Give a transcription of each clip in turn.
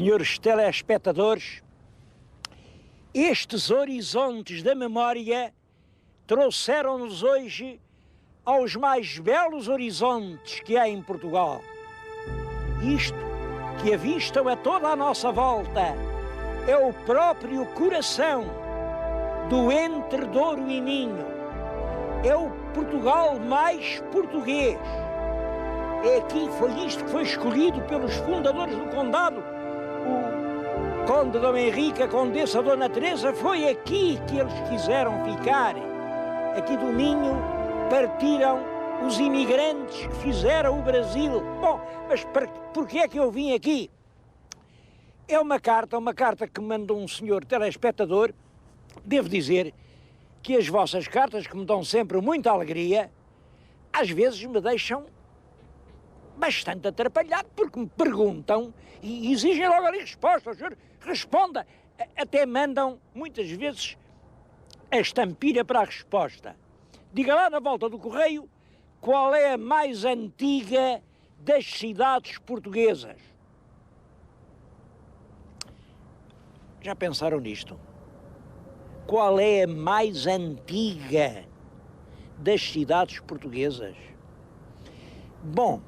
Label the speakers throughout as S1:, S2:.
S1: senhores telespectadores, estes horizontes da memória trouxeram-nos hoje aos mais belos horizontes que há em Portugal. Isto que avistam a toda a nossa volta é o próprio coração do Entre Douro e Minho. É o Portugal mais português. É aqui, foi isto que foi escolhido pelos fundadores do condado. O conde Dom Henrique, a condessa Dona Teresa, foi aqui que eles quiseram ficar. Aqui do Minho partiram os imigrantes que fizeram o Brasil. Bom, mas por que é que eu vim aqui? É uma carta que me mandou um senhor telespectador. Devo dizer que as vossas cartas, que me dão sempre muita alegria, às vezes me deixam bastante atrapalhado, porque me perguntam e exigem logo ali resposta. O senhor responda. Até mandam, muitas vezes, a estampilha para a resposta. Diga lá na volta do correio qual é a mais antiga das cidades portuguesas. Já pensaram nisto? Qual é a mais antiga das cidades portuguesas? Bom,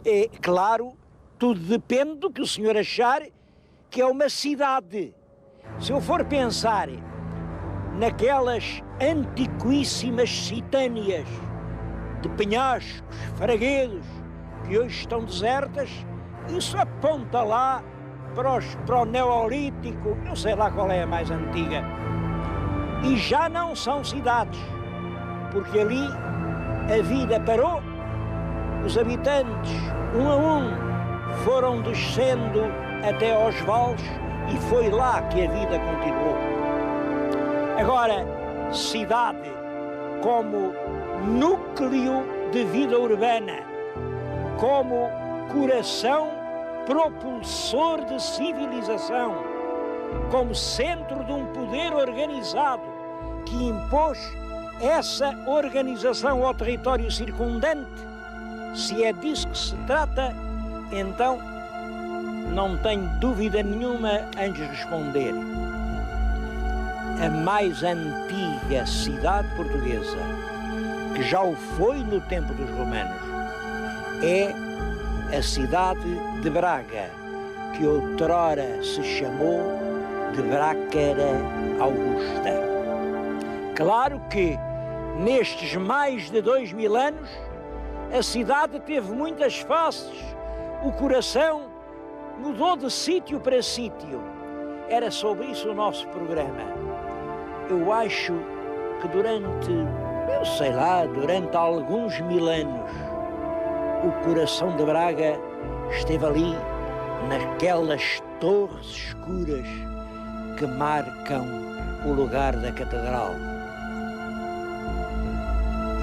S1: é claro, tudo depende do que o senhor achar que é uma cidade. Se eu for pensar naquelas antiquíssimas citâneas de penhascos, fraguedos, que hoje estão desertas, isso aponta lá para o Neolítico, não sei lá qual é a mais antiga. E já não são cidades, porque ali a vida parou, os habitantes, um a um, foram descendo até aos vales e foi lá que a vida continuou. Agora, cidade como núcleo de vida urbana, como coração propulsor de civilização, como centro de um poder organizado que impôs essa organização ao território circundante, se é disso que se trata, então não tenho dúvida nenhuma antes de responder. A mais antiga cidade portuguesa, que já o foi no tempo dos romanos, é a cidade de Braga, que outrora se chamou de Brácara Augusta. Claro que nestes mais de 2000 anos a cidade teve muitas faces, o coração mudou de sítio para sítio. Era sobre isso o nosso programa. Eu acho que durante alguns 1000 anos, o coração de Braga esteve ali naquelas torres escuras que marcam o lugar da catedral.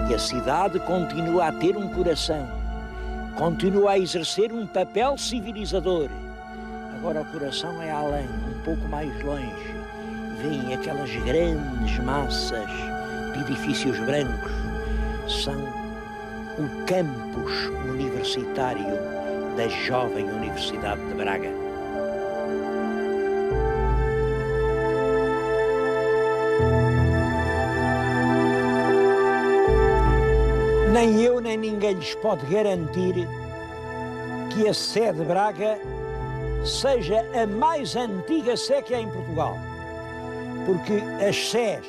S1: E a cidade continua a ter um coração, continua a exercer um papel civilizador. Agora o coração é além, um pouco mais longe. Vêm aquelas grandes massas de edifícios brancos. São o campus universitário da jovem Universidade de Braga. Nem eu nem ninguém lhes pode garantir que a Sé de Braga seja a mais antiga Sé que há em Portugal, porque as Sés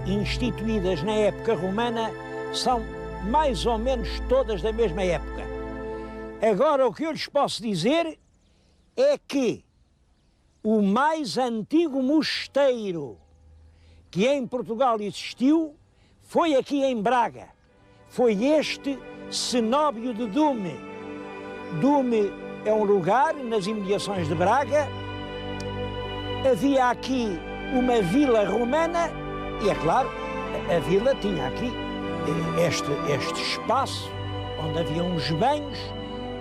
S1: instituídas na época romana são mais ou menos todas da mesma época. Agora, o que eu lhes posso dizer é que o mais antigo mosteiro que em Portugal existiu foi aqui em Braga. Foi este cenóbio de Dume. Dume é um lugar nas imediações de Braga. Havia aqui uma vila romana e, é claro, a vila tinha aqui este espaço onde havia uns banhos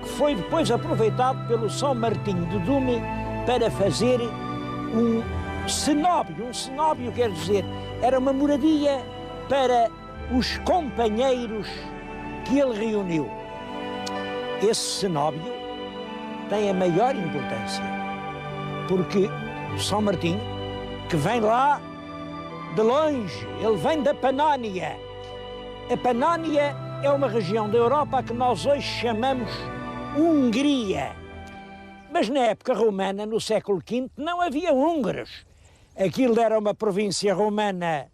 S1: que foi depois aproveitado pelo São Martinho de Dume para fazer um cenóbio. Um cenóbio quer dizer, era uma moradia para os companheiros que ele reuniu. Esse cenóbio tem a maior importância, porque São Martinho, que vem lá de longe, ele vem da Panónia. A Panónia é uma região da Europa que nós hoje chamamos Hungria. Mas na época romana, no século V, não havia húngaros. Aquilo era uma província romana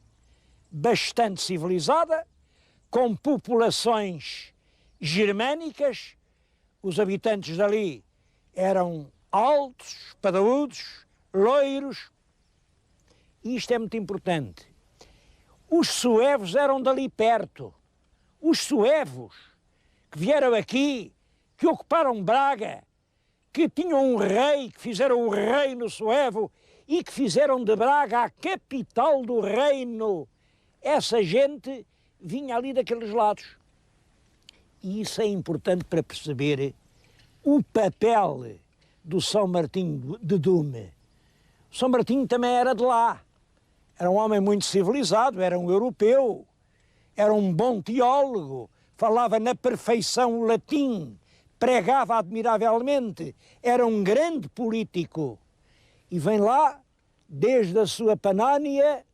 S1: bastante civilizada, com populações germânicas. Os habitantes dali eram altos, espadaúdos, loiros. E isto é muito importante. Os suevos eram dali perto. Os suevos que vieram aqui, que ocuparam Braga, que tinham um rei, que fizeram o reino suevo e que fizeram de Braga a capital do reino. Essa gente vinha ali daqueles lados. E isso é importante para perceber o papel do São Martinho de Dume. São Martinho também era de lá. Era um homem muito civilizado, era um europeu, era um bom teólogo, falava na perfeição o latim, pregava admiravelmente, era um grande político. E vem lá, desde a sua Panónia,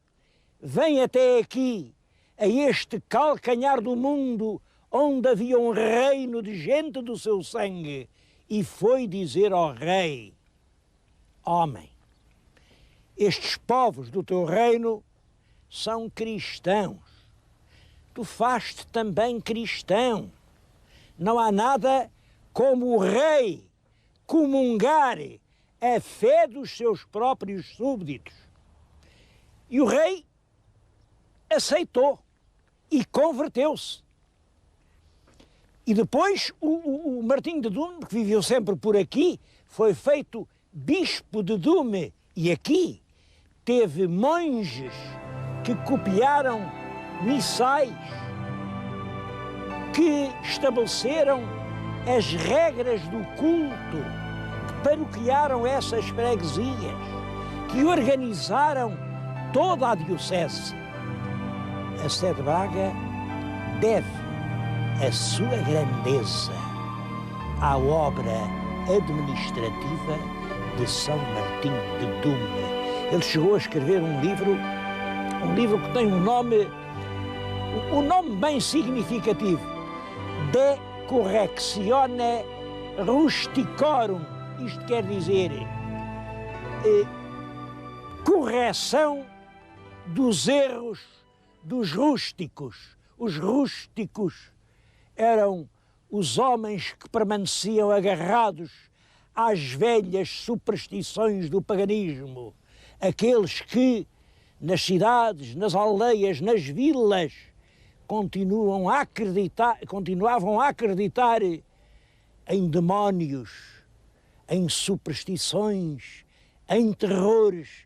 S1: vem até aqui, a este calcanhar do mundo, onde havia um reino de gente do seu sangue, e foi dizer ao rei: homem, estes povos do teu reino são cristãos. Tu faz-te também cristão. Não há nada como o rei comungar a fé dos seus próprios súbditos. E o rei aceitou e converteu-se. E depois o Martinho de Dume, que viveu sempre por aqui, foi feito bispo de Dume. E aqui teve monges que copiaram missais, que estabeleceram as regras do culto, que paroquiaram essas freguesias, que organizaram toda a diocese. A Sé de Braga deve a sua grandeza à obra administrativa de São Martinho de Dume. Ele chegou a escrever um livro que tem um nome bem significativo, De Correctione Rusticorum. Isto quer dizer correção dos erros dos rústicos. Os rústicos eram os homens que permaneciam agarrados às velhas superstições do paganismo, aqueles que nas cidades, nas aldeias, nas vilas continuavam a acreditar em demónios, em superstições, em terrores,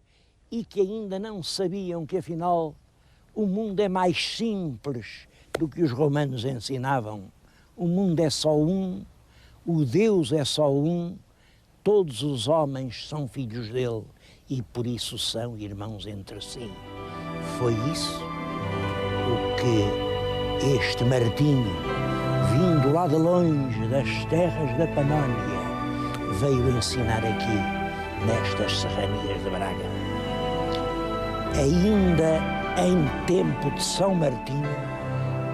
S1: e que ainda não sabiam que afinal o mundo é mais simples do que os romanos ensinavam. O mundo é só um, o Deus é só um, todos os homens são filhos dele e por isso são irmãos entre si. Foi isso o que este Martinho, vindo lá de longe das terras da Panónia, veio ensinar aqui nestas serranias de Braga. Ainda em tempo de São Martinho,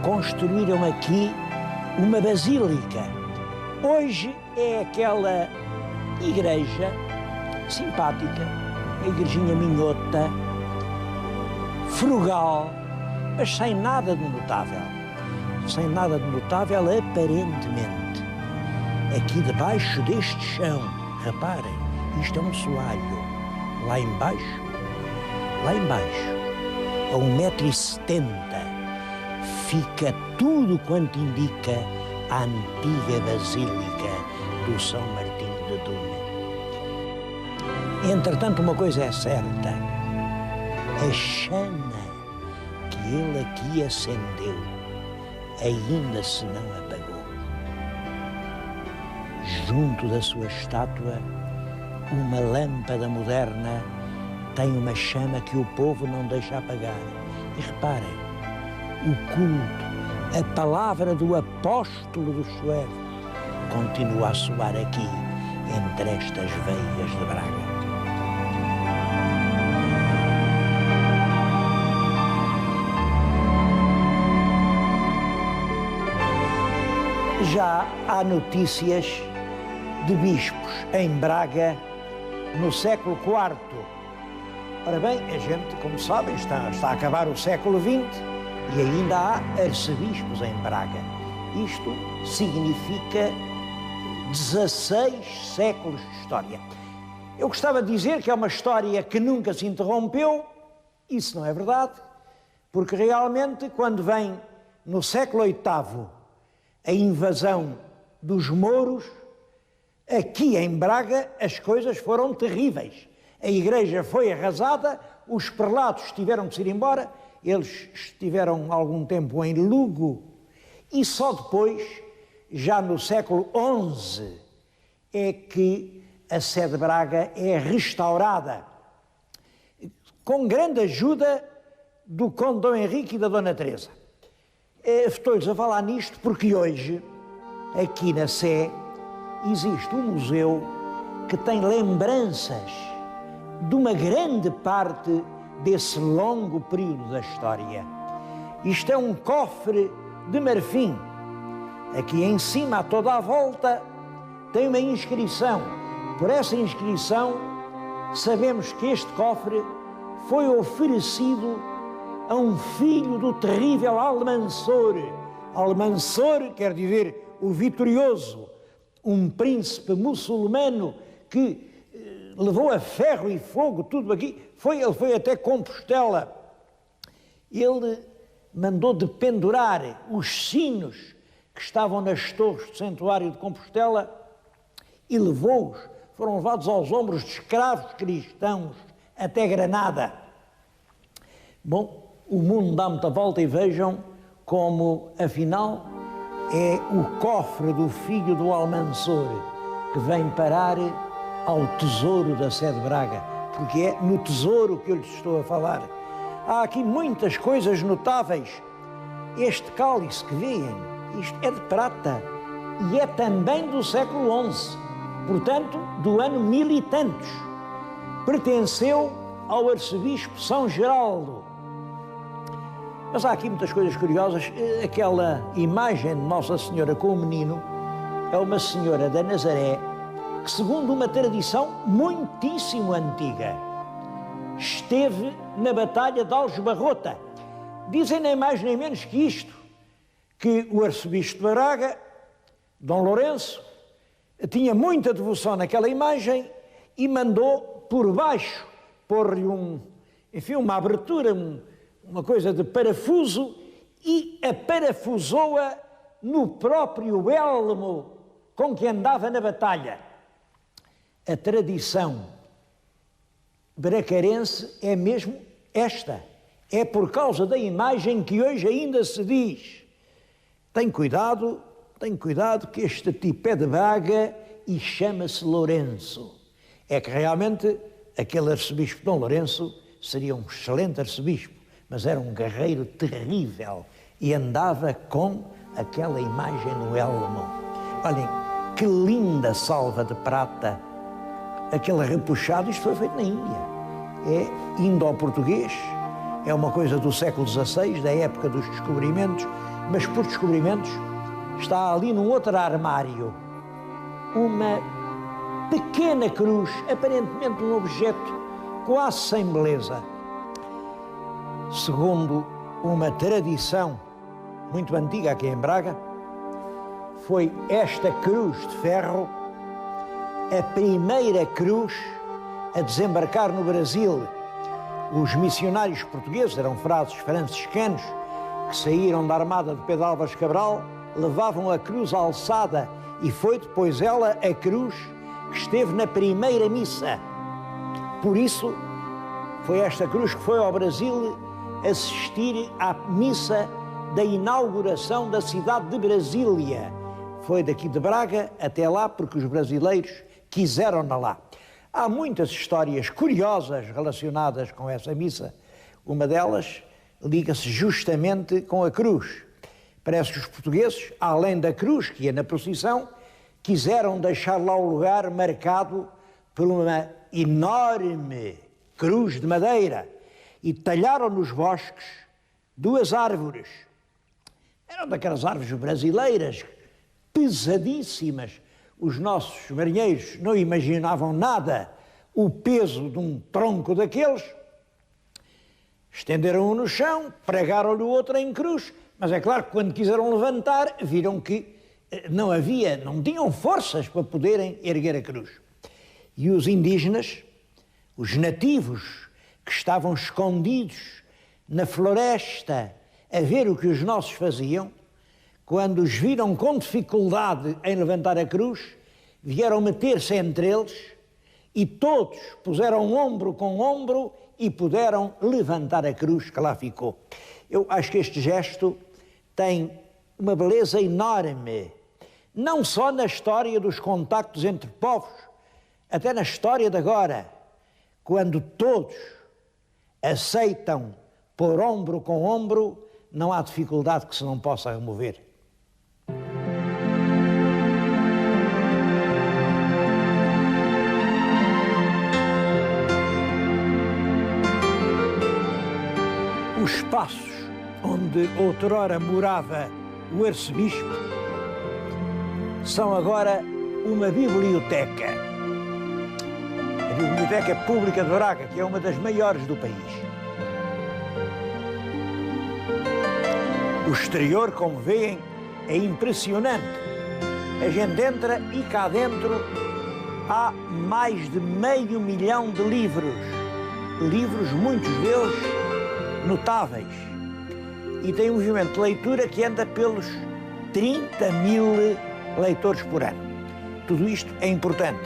S1: construíram aqui uma basílica. Hoje é aquela igreja simpática, a igrejinha minhota, frugal, mas sem nada de notável. Sem nada de notável aparentemente. Aqui debaixo deste chão, reparem, isto é um soalho. Lá embaixo, a 1,70 m, fica tudo quanto indica a antiga basílica do São Martinho de Dume. Entretanto, uma coisa é certa, a chama que ele aqui acendeu ainda se não apagou. Junto da sua estátua, uma lâmpada moderna tem uma chama que o povo não deixa apagar. E reparem, o culto, a palavra do apóstolo dos suevos continua a soar aqui, entre estas veias de Braga. já há notícias de bispos em Braga no século IV. Ora bem, a gente, como sabem, está a acabar o século XX e ainda há arcebispos em Braga. Isto significa 16 séculos de história. Eu gostava de dizer que é uma história que nunca se interrompeu. Isso não é verdade, porque realmente quando vem no século VIII a invasão dos mouros, aqui em Braga as coisas foram terríveis. A igreja foi arrasada, os prelados tiveram que ir embora, eles estiveram algum tempo em Lugo e só depois, já no século XI, é que a sede de Braga é restaurada, com grande ajuda do conde Dom Henrique e da dona Teresa. Estou-lhes a falar nisto porque hoje, aqui na Sé, existe um museu que tem lembranças de uma grande parte desse longo período da história. Isto é um cofre de marfim. Aqui em cima, a toda a volta, tem uma inscrição. Por essa inscrição, sabemos que este cofre foi oferecido a um filho do terrível Almansor. Almansor quer dizer o vitorioso, um príncipe muçulmano que levou a ferro e fogo tudo aqui. Ele foi até Compostela. Ele mandou dependurar os sinos que estavam nas torres do Santuário de Compostela e levou-os, foram levados aos ombros de escravos cristãos até Granada. Bom, o mundo dá muita volta e vejam como, afinal, é o cofre do filho do Almansor que vem parar ao tesouro da Sé de Braga, porque é no tesouro que eu lhes estou a falar. Há aqui muitas coisas notáveis. Este cálice que veem, isto é de prata e é também do século XI, portanto, do ano 1000 e tantos. Pertenceu ao arcebispo São Geraldo. Mas há aqui muitas coisas curiosas. Aquela imagem de Nossa Senhora com o menino é uma senhora da Nazaré que, segundo uma tradição muitíssimo antiga, esteve na Batalha de Aljubarrota. Dizem nem mais nem menos que isto, que o arcebispo de Braga, Dom Lourenço, tinha muita devoção naquela imagem e mandou por baixo pôr-lhe uma abertura, uma coisa de parafuso, e a parafusou-a no próprio elmo com que andava na batalha. A tradição bracarense é mesmo esta. É por causa da imagem que hoje ainda se diz: tem cuidado que este tipo é de Braga e chama-se Lourenço. É que realmente aquele arcebispo Dom Lourenço seria um excelente arcebispo, mas era um guerreiro terrível e andava com aquela imagem no elmo. Olhem, que linda salva de prata, aquele repuxado. Isto foi feito na Índia. É indo-português, é uma coisa do século XVI, da época dos descobrimentos, mas por descobrimentos está ali num outro armário uma pequena cruz, aparentemente um objeto quase sem beleza. Segundo uma tradição muito antiga aqui em Braga, foi esta cruz de ferro a primeira cruz a desembarcar no Brasil. Os missionários portugueses, eram frades franciscanos, que saíram da armada de Pedro Álvares Cabral, levavam a cruz alçada e foi depois ela a cruz que esteve na primeira missa. Por isso, foi esta cruz que foi ao Brasil assistir à missa da inauguração da cidade de Brasília. Foi daqui de Braga até lá porque os brasileiros quiseram-na lá. Há muitas histórias curiosas relacionadas com essa missa. Uma delas liga-se justamente com a cruz. Parece que os portugueses, além da cruz que ia na procissão, quiseram deixar lá o lugar marcado por uma enorme cruz de madeira e talharam nos bosques 2 árvores. Eram daquelas árvores brasileiras pesadíssimas. Os nossos marinheiros não imaginavam nada o peso de um tronco daqueles. Estenderam-o no chão, pregaram-lhe o outro em cruz, mas é claro que quando quiseram levantar, viram que não tinham forças para poderem erguer a cruz. E os indígenas, os nativos, que estavam escondidos na floresta a ver o que os nossos faziam, quando os viram com dificuldade em levantar a cruz, vieram meter-se entre eles e todos puseram ombro com ombro e puderam levantar a cruz que lá ficou. Eu acho que este gesto tem uma beleza enorme, não só na história dos contactos entre povos, até na história de agora, quando todos aceitam pôr ombro com ombro, não há dificuldade que se não possa remover. Os espaços onde outrora morava o arcebispo são agora uma biblioteca. A Biblioteca Pública de Braga, que é uma das maiores do país. O exterior, como veem, é impressionante. A gente entra e cá dentro há mais de 500 mil de livros. Livros, muitos deles notáveis. E tem um movimento de leitura que anda pelos 30 mil leitores por ano. Tudo isto é importante.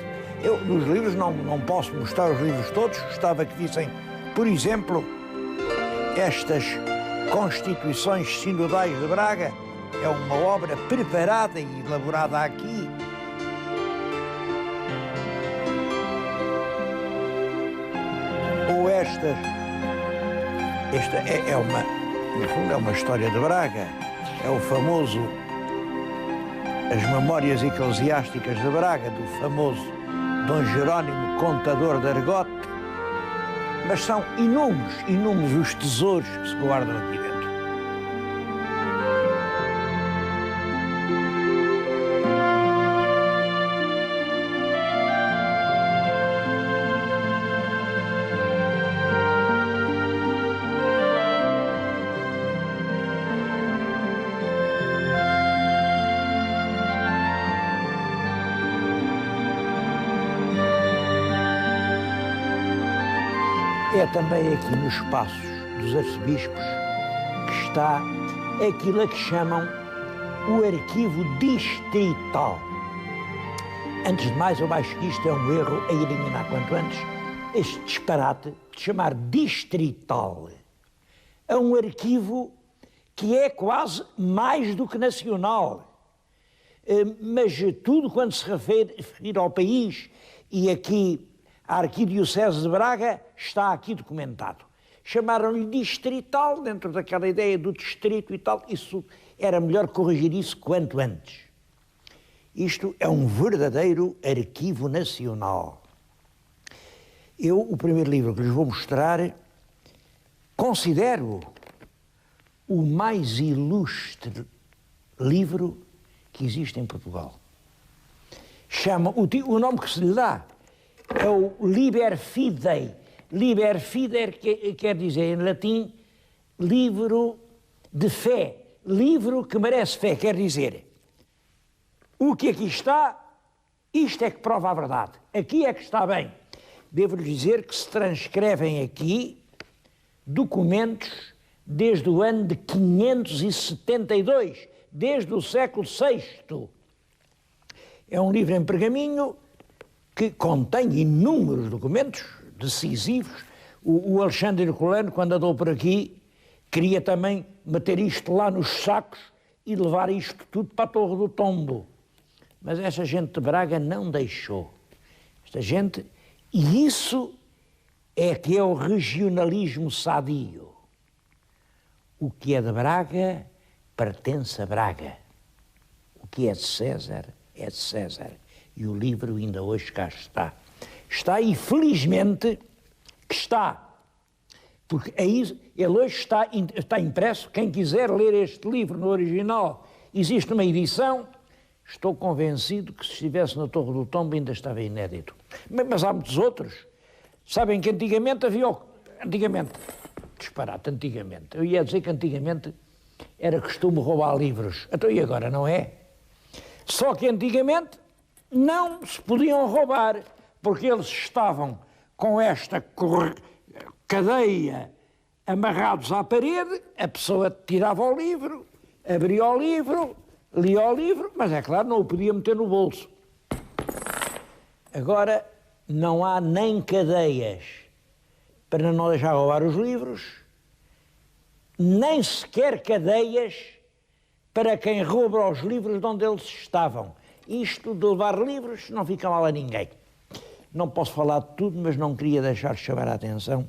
S1: Eu, dos livros, não posso mostrar os livros todos. Gostava que vissem, por exemplo, estas Constituições Sinodais de Braga. É uma obra preparada e elaborada aqui. Ou esta no fundo, é uma história de Braga. É o famoso, as Memórias Eclesiásticas de Braga, do famoso Dom Jerónimo, contador de Argote. Mas são inúmeros os tesouros que se guardam aqui dentro. É também aqui nos espaços dos arcebispos que está aquilo a que chamam o arquivo distrital. Antes de mais, eu acho que isto é um erro a eliminar quanto antes, este disparate de chamar distrital a um arquivo que é quase mais do que nacional. Mas tudo quando se referir ao país, e aqui a Arquidiocese de Braga está aqui documentado. Chamaram-lhe distrital, dentro daquela ideia do distrito e tal. Isso era melhor corrigir isso quanto antes. Isto é um verdadeiro arquivo nacional. O primeiro livro que lhes vou mostrar, considero o mais ilustre livro que existe em Portugal. O nome que se lhe dá é o Liber Fidei. Liber Fidei quer dizer, em latim, livro de fé. Livro que merece fé, quer dizer, o que aqui está, isto é que prova a verdade. Aqui é que está bem. Devo-lhes dizer que se transcrevem aqui documentos desde o ano de 572, desde o século VI. É um livro em pergaminho que contém inúmeros documentos decisivos. O Alexandre Herculano, quando andou por aqui, queria também meter isto lá nos sacos e levar isto tudo para a Torre do Tombo. Mas essa gente de Braga não deixou. Esta gente... E isso é que é o regionalismo sadio. O que é de Braga pertence a Braga. O que é de César é de César. E o livro ainda hoje cá está. Está e felizmente que está. Porque ele hoje está impresso. Quem quiser ler este livro no original, existe uma edição estou convencido que se estivesse na Torre do Tombo ainda estava inédito. Mas há muitos outros. Sabem que antigamente havia... Antigamente, eu ia dizer que antigamente era costume roubar livros. Então e agora não é? Só que antigamente não se podiam roubar, porque eles estavam com esta cadeia amarrados à parede, a pessoa tirava o livro, abria o livro, lia o livro, mas é claro, não o podia meter no bolso. Agora não há nem cadeias para não deixar roubar os livros, nem sequer cadeias para quem rouba os livros de onde eles estavam. Isto de levar livros não fica mal a ninguém. Não posso falar de tudo, mas não queria deixar de chamar a atenção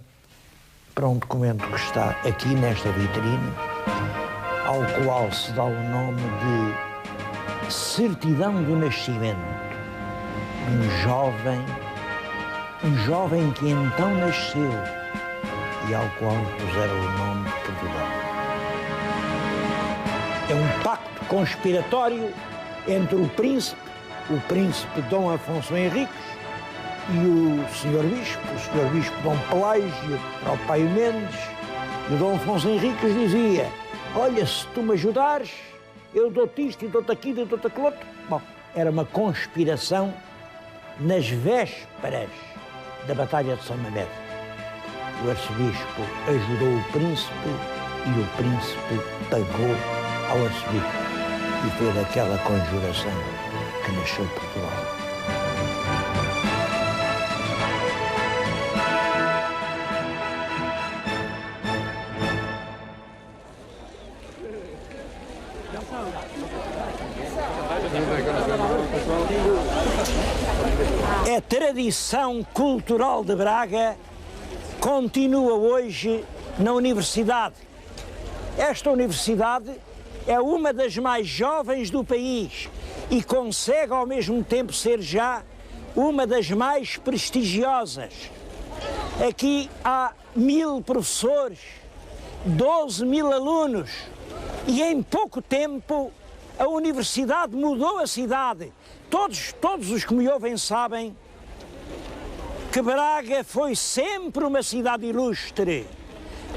S1: para um documento que está aqui nesta vitrine, ao qual se dá o nome de Certidão do Nascimento. Um jovem que então nasceu e ao qual puseram o nome de Portugal. É um pacto conspiratório entre o príncipe Dom Afonso Henriques, e o Sr. Bispo Dom Pelágio, Tropáio Mendes, e o Dom Afonso Henriques dizia: olha, se tu me ajudares, eu dou-te isto, e dou-te aquilo, e dou-te aquilo outro. Bom, era uma conspiração nas vésperas da Batalha de São Mamede. O arcebispo ajudou o príncipe e o príncipe pagou ao arcebispo. E foi daquela conjuração que nasceu Portugal. A tradição cultural de Braga continua hoje na universidade. Esta universidade é uma das mais jovens do país e consegue ao mesmo tempo ser já uma das mais prestigiosas. Aqui há 1000 professores, 12.000 alunos e em pouco tempo a universidade mudou a cidade. Todos os que me ouvem sabem que Braga foi sempre uma cidade ilustre,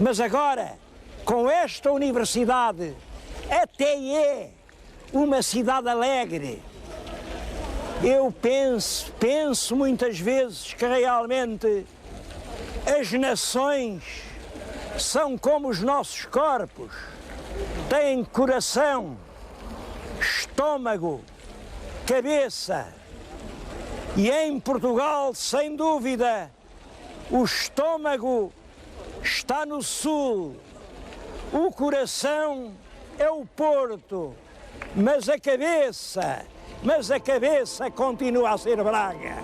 S1: mas agora, com esta universidade, até é uma cidade alegre. Eu penso muitas vezes que realmente as nações são como os nossos corpos, têm coração, estômago, cabeça. E em Portugal, sem dúvida, o estômago está no sul, o coração é o Porto, mas a cabeça continua a ser Braga.